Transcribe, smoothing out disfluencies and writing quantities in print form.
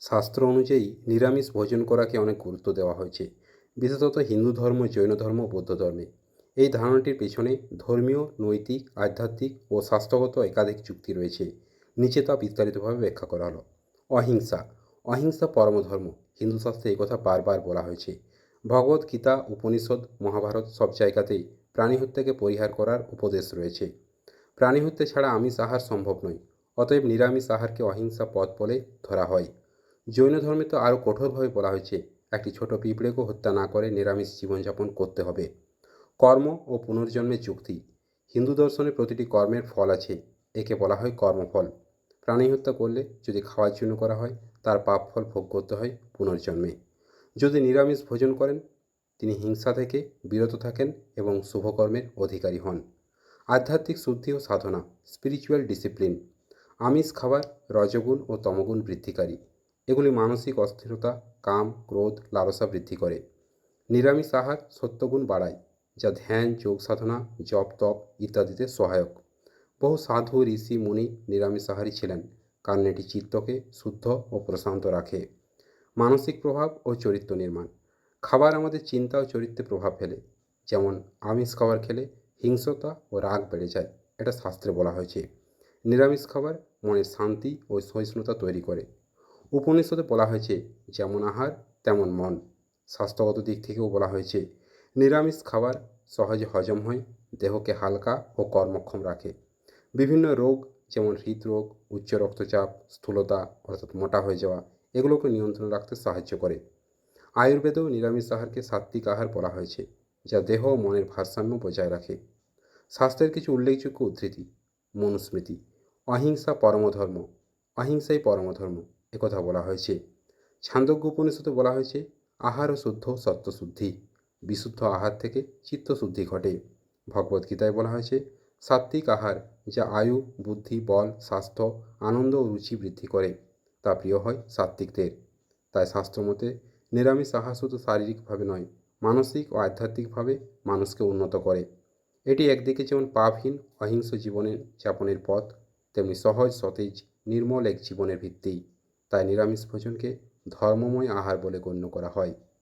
শাস্ত্র অনুযায়ী নিরামিষ ভোজন করাকে অনেক গুরুত্ব দেওয়া হয়েছে, বিশেষত হিন্দু ধর্ম, জৈন ধর্ম, বৌদ্ধ ধর্মে। এই ধারণাটির পেছনে ধর্মীয়, নৈতিক, আধ্যাত্মিক ও স্বাস্থ্যগত একাধিক যুক্তি রয়েছে। নিচে তা বিস্তারিতভাবে ব্যাখ্যা করা হলো। অহিংসা। অহিংসা পরমধর্ম। হিন্দু শাস্ত্রে এই কথা বারবার বলা হয়েছে। ভগবদ গীতা, উপনিষদ, মহাভারত সব জায়গাতেই প্রাণী হত্যাকে পরিহার করার উপদেশ রয়েছে। প্রাণী হত্যা ছাড়া আমিষ আহার সম্ভব নয়। অতএব নিরামিষ আহারকে অহিংসা পথ বলে ধরা হয়। জৈন ধর্মে তো আরও কঠোরভাবে বলা হয়েছে, একটি ছোট পিঁপড়েকেও হত্যা না করে নিরামিষ জীবনযাপন করতে হবে। কর্ম ও পুনর্জন্মের যুক্তি। হিন্দু দর্শনে প্রতিটি কর্মের ফল আছে, একে বলা হয় কর্মফল। প্রাণী হত্যা করলে যদি খাওয়ার জন্য করা হয়, তার পাপ ফল ভোগ করতে হয় পুনর্জন্মে। যদি নিরামিষ ভোজন করেন, তিনি হিংসা থেকে বিরত থাকেন এবং শুভকর্মের অধিকারী হন। আধ্যাত্মিক শুদ্ধি ও সাধনা, স্পিরিচুয়াল ডিসিপ্লিন। আমিষ খাবার রজগুণ ও তমগুণ বৃদ্ধিকারী। এগুলি মানসিক অস্থিরতা, কাম, ক্রোধ, লালসা বৃদ্ধি করে। নিরামিষ আহার সত্যগুণ বাড়ায়, যা ধ্যান, যোগ সাধনা, জপ তপ ইত্যাদিতে সহায়ক। বহু সাধু, ঋষি, মুনি নিরামিষ আহারী ছিলেন, কারণ এটি চিত্তকে শুদ্ধ ও প্রশান্ত রাখে। মানসিক প্রভাব ও চরিত্র নির্মাণ। খাবার আমাদের চিন্তা ও চরিত্রে প্রভাব ফেলে। যেমন আমিষ খাবার খেলে হিংস্রতা ও রাগ বেড়ে যায়, এটা শাস্ত্রে বলা হয়েছে। নিরামিষ খাবার মনের শান্তি ও সহিষ্ণুতা তৈরি করে। উপনিষদে বলা হয়েছে, যেমন আহার তেমন মন। স্বাস্থ্যগত দিক থেকেও বলা হয়েছে, নিরামিষ খাবার সহজে হজম হয়, দেহকে হালকা ও কর্মক্ষম রাখে। বিভিন্ন রোগ যেমন হৃদরোগ, উচ্চ রক্তচাপ, স্থূলতা অর্থাৎ মোটা হয়ে যাওয়া, এগুলোকে নিয়ন্ত্রণে রাখতে সাহায্য করে। আয়ুর্বেদেও নিরামিষ আহারকে সাত্ত্বিক আহার বলা হয়েছে, যা দেহ ও মনের ভারসাম্য বজায় রাখে। শাস্ত্রের কিছু উল্লেখযোগ্য উদ্ধৃতি। মনুস্মৃতি। অহিংসা পরমধর্ম। অহিংসাই পরমধর্ম, একথা বলা হয়েছে। ছান্দোগ্য উপনিষদে বলা হয়েছে, আহার ও শুদ্ধ সত্ত্বশুদ্ধি। বিশুদ্ধ আহার থেকে চিত্তশুদ্ধি ঘটে। ভগবদ্গীতায় বলা হয়েছে, সাত্ত্বিক আহার যা আয়ু, বুদ্ধি, বল, স্বাস্থ্য, আনন্দ ও রুচি বৃদ্ধি করে, তা প্রিয় হয় সাত্ত্বিকদের। তাই শাস্ত্রমতে নিরামিষ আহার শুধু শারীরিকভাবে নয়, মানসিক ও আধ্যাত্মিকভাবে মানুষকে উন্নত করে। এটি একদিকে যেমন পাপহীন অহিংস জীবনে যাপনের পথ, তেমনি সহজ, সতেজ, নির্মল এক জীবনের ভিত্তি। তাই নিরামিষ ভোজনকে ধর্মময় আহার বলে গণ্য করা হয়।